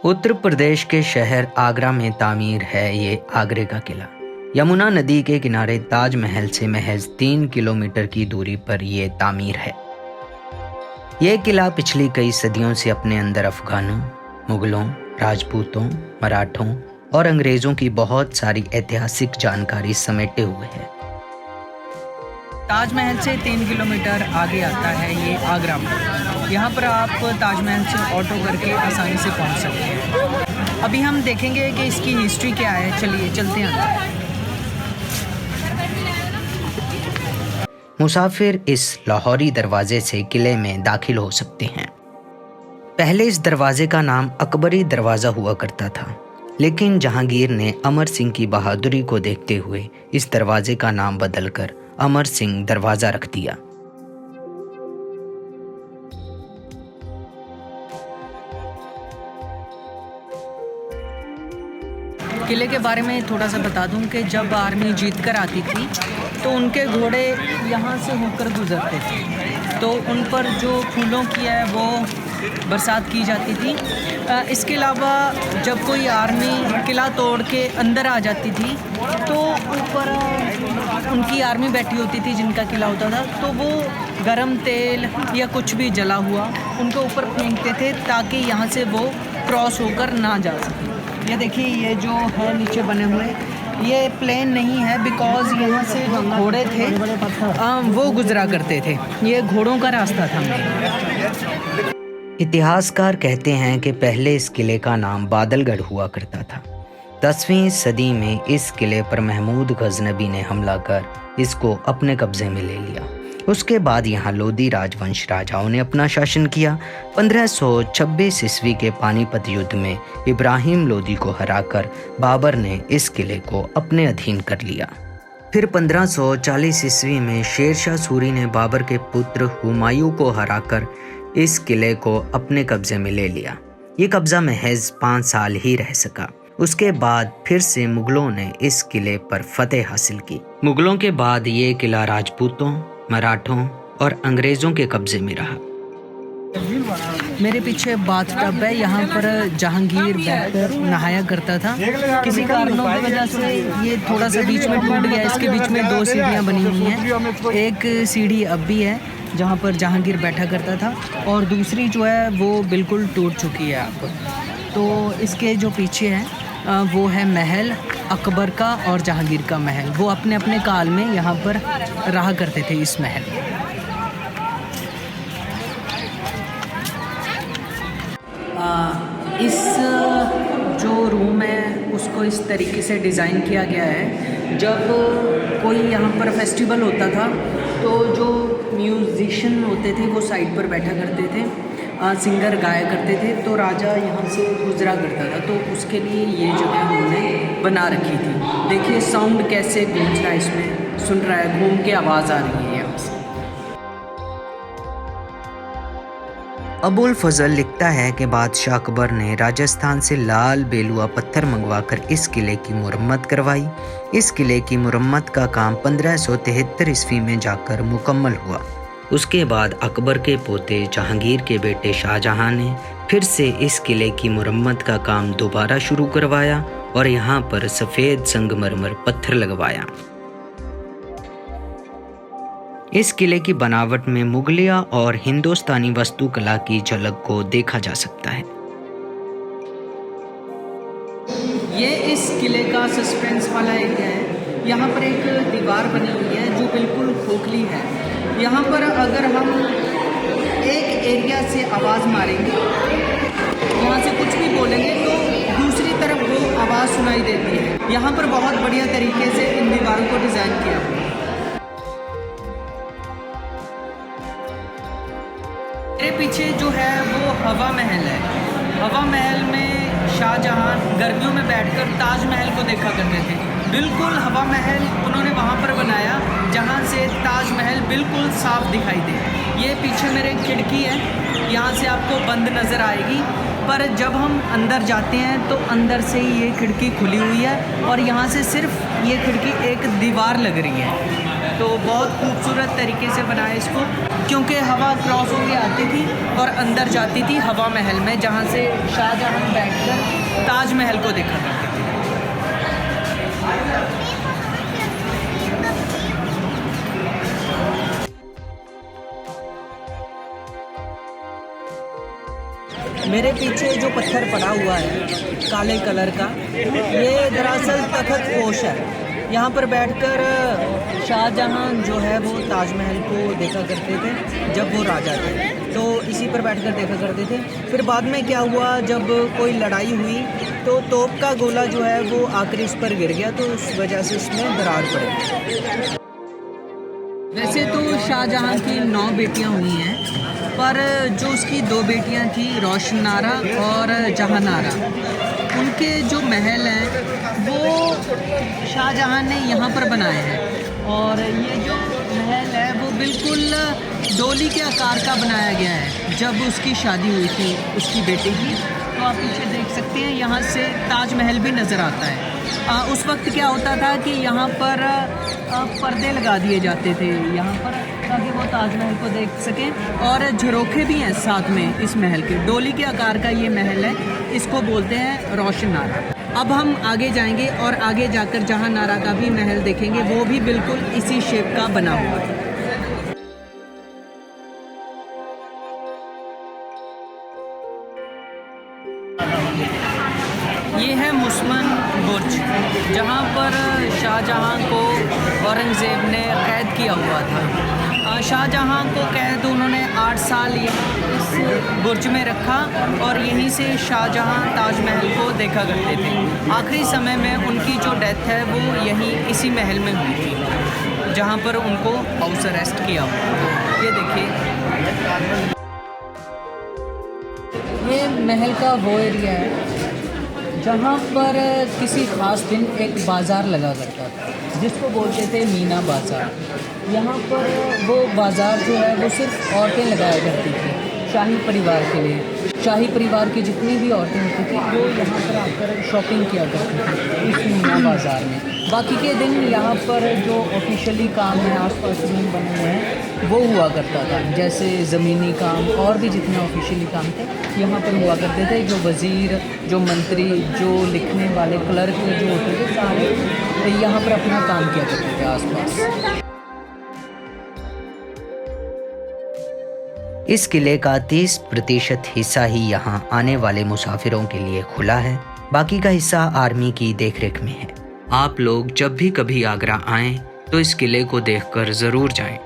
उत्तर प्रदेश के शहर आगरा में तामीर है ये आगरे का किला। यमुना नदी के किनारे ताजमहल से महज 3 किलोमीटर की दूरी पर ये तामीर है। ये किला पिछली कई सदियों से अपने अंदर अफगानों, मुगलों, राजपूतों, मराठों और अंग्रेज़ों की बहुत सारी ऐतिहासिक जानकारी समेटे हुए है। ताजमहल से 3 किलोमीटर आगे आता है ये आगरा में। यहाँ पर आप ताजमहल से ऑटो करके आसानी से पहुँच सकते हैं। अभी हम देखेंगे कि इसकी हिस्ट्री क्या है। चलिए चलते हैं। मुसाफिर इस लाहौरी दरवाजे से किले में दाखिल हो सकते हैं। पहले इस दरवाजे का नाम अकबरी दरवाज़ा हुआ करता था, लेकिन जहांगीर ने अमर सिंह की बहादुरी को देखते हुए इस दरवाजे का नाम बदलकर अमर सिंह दरवाज़ा रख दिया। किले के बारे में थोड़ा सा बता दूं कि जब आर्मी जीत कर आती थी तो उनके घोड़े यहाँ से होकर गुजरते थे, तो उन पर जो फूलों की है वो बरसात की जाती थी। इसके अलावा जब कोई आर्मी किला तोड़ के अंदर आ जाती थी तो ऊपर उनकी आर्मी बैठी होती थी जिनका किला होता था, तो वो गरम तेल या कुछ भी जला हुआ उनके ऊपर फेंकते थे ताकि यहाँ से वो क्रॉस होकर ना जा सके। ये देखिए, ये जो है नीचे बने हुए, ये प्लेन नहीं है बिकॉज़ यहाँ से जो घोड़े थे वो गुजरा करते थे। ये घोड़ों का रास्ता था। इतिहासकार कहते हैं कि पहले इस किले का नाम बादलगढ़ हुआ करता था। 10वीं सदी में इस किले पर महमूद गजनबी ने हमला कर इसको अपने कब्जे में ले लिया। उसके बाद यहाँ लोदी राजवंश राजाओं ने अपना शासन किया। 1526 ईस्वी के पानीपत युद्ध में इब्राहिम लोदी को हराकर बाबर ने इस किले को अपने अधीन कर लिया। फिर 1540 ईस्वी में शेर शाह सूरी ने बाबर के पुत्र हुमायूं को हराकर इस किले को अपने कब्जे में ले लिया। ये कब्जा महज 5 साल ही रह सका। उसके बाद फिर से मुगलों ने इस किले पर फतेह हासिल की। मुगलों के बाद ये किला राजपूतों, मराठों और अंग्रेज़ों के कब्जे में रहा। मेरे पीछे बाथटब है, यहाँ पर जहांगीर बैठकर नहाया करता था। किसी कारणों की वजह से ये थोड़ा सा बीच में टूट गया। इसके बीच में 2 सीढ़ियाँ बनी हुई हैं। एक सीढ़ी अब भी है जहाँ पर जहांगीर बैठा करता था, और दूसरी जो है वो बिल्कुल टूट चुकी है अब। तो इसके जो पीछे है वो है महल अकबर का और जहांगीर का महल। वो अपने अपने काल में यहाँ पर रहा करते थे इस महल में। इस जो रूम है उसको इस तरीके से डिज़ाइन किया गया है। जब कोई यहाँ पर फेस्टिवल होता था तो जो म्यूजिशियन होते थे वो साइड पर बैठा करते थे, सिंगर गाया करते थे, तो राजा यहाँ से गुजरा करता था, तो उसके लिए ये जगह उन्होंने बना रखी थी। देखिए साउंड कैसे गूंज रहा है, इसमें सुन रहा है, घूम के आवाज़ आ रही है यहाँ से। अबुल फजल लिखता है कि बादशाह अकबर ने राजस्थान से लाल बेलुआ पत्थर मंगवाकर इस किले की मुरम्मत करवाई। इस किले की मुरम्मत का काम 1573 ईस्वी में जाकर मुकम्मल हुआ। उसके बाद अकबर के पोते जहांगीर के बेटे शाहजहां ने फिर से इस किले की मुरम्मत का काम दोबारा शुरू करवाया और यहाँ पर सफ़ेद संगमरमर पत्थर लगवाया। इस किले की बनावट में मुगलिया और हिंदुस्तानी वास्तुकला की झलक को देखा जा सकता है। ये इस किले का सस्पेंस वाला एरिया है। यहाँ पर एक दीवार बनी हुई है जो बिल्कुल खोखली है। यहाँ पर अगर हम एक एरिया से आवाज़ मारेंगे, यहाँ से कुछ भी बोलेंगे तो दूसरी तरफ वो आवाज़ सुनाई देती है। यहाँ पर बहुत बढ़िया तरीके से इन दीवारों को डिज़ाइन किया हुआ है। मेरे पीछे जो है वो हवा महल है। हवा महल में शाहजहां गर्मियों में बैठकर ताजमहल को देखा करते थे। बिल्कुल हवा महल उन्होंने वहाँ पर बनाया जहाँ से ताजमहल बिल्कुल साफ दिखाई दे। ये पीछे मेरे खिड़की है, यहाँ से आपको बंद नज़र आएगी, पर जब हम अंदर जाते हैं तो अंदर से ये खिड़की खुली हुई है और यहाँ से सिर्फ ये खिड़की एक दीवार लग रही है। तो बहुत खूबसूरत तरीके से बनाया इसको, क्योंकि हवा क्रॉस होकर आती थी और अंदर जाती थी हवा महल में, जहाँ से शाहजहां बैठकर ताजमहल को देखा करते थे। मेरे पीछे जो पत्थर पड़ा हुआ है काले कलर का, ये दरअसल तख्त पोश है। यहाँ पर बैठकर शाहजहां जो है वो ताजमहल को देखा करते थे जब वो राजा थे, तो इसी पर बैठकर देखा करते थे। फिर बाद में क्या हुआ, जब कोई लड़ाई हुई तो तोप का गोला जो है वो आकर इस पर गिर गया, तो उस वजह से इसमें दरार पड़ी। वैसे तो शाहजहां की 9 बेटियां हुई हैं, पर जो उसकी 2 बेटियां थी रोशनारा और जहानारा, उनके जो महल हैं वो शाहजहां ने यहाँ पर बनाए हैं। और ये जो महल है वो बिल्कुल डोली के आकार का बनाया गया है। जब उसकी शादी हुई थी उसकी बेटी की, तो आप पीछे देख सकते हैं यहाँ से ताजमहल भी नज़र आता है। उस वक्त क्या होता था कि यहाँ पर पर्दे लगा दिए जाते थे यहाँ पर, ताकि वो ताजमहल को देख सकें। और झरोखे भी हैं साथ में इस महल के। डोली के आकार का ये महल है, इसको बोलते हैं रोशनारा। अब हम आगे जाएंगे और आगे जाकर जहानारा का भी महल देखेंगे, वो भी बिल्कुल इसी शेप का बना हुआ है। ये है मुसमन बुर्ज, जहाँ पर शाहजहां को औरंगज़ेब ने कैद किया हुआ था। शाहजहां को कैद उन्होंने 8 साल इस बुर्ज में रखा और यहीं से शाहजहां ताजमहल को देखा करते थे। आखिरी समय में उनकी जो डेथ है वो यहीं इसी महल में हुई थी, जहाँ पर उनको हाउस अरेस्ट किया हुआ। ये देखिए, ये महल का वो एरिया है जहाँ पर किसी ख़ास दिन एक बाज़ार लगा करता था, जिसको बोलते थे मीना बाज़ार। यहाँ पर वो बाज़ार जो है वो सिर्फ औरतें लगाया करती थी शाही परिवार के लिए। शाही परिवार की जितनी भी औरतें होती थी वो यहाँ पर आकर शॉपिंग किया करती थी इस मीना बाज़ार में। बाकी के दिन यहाँ पर जो ऑफिशियली काम है, आसपास रूम बने हुए हैं, वो हुआ करता था। जैसे ज़मीनी काम और भी जितने ऑफिशियली काम थे यहाँ पर हुआ करते थे। जो वज़ीर, जो मंत्री, जो लिखने वाले, क्लर्क जो होते थे, सारे यहाँ पर अपना काम किया करते थे आसपास। इस किले का 30% हिस्सा ही यहाँ आने वाले मुसाफिरों के लिए खुला है, बाकी का हिस्सा आर्मी की देखरेख में है। आप लोग जब भी कभी आगरा आएं तो इस किले को देखकर ज़रूर जाएं।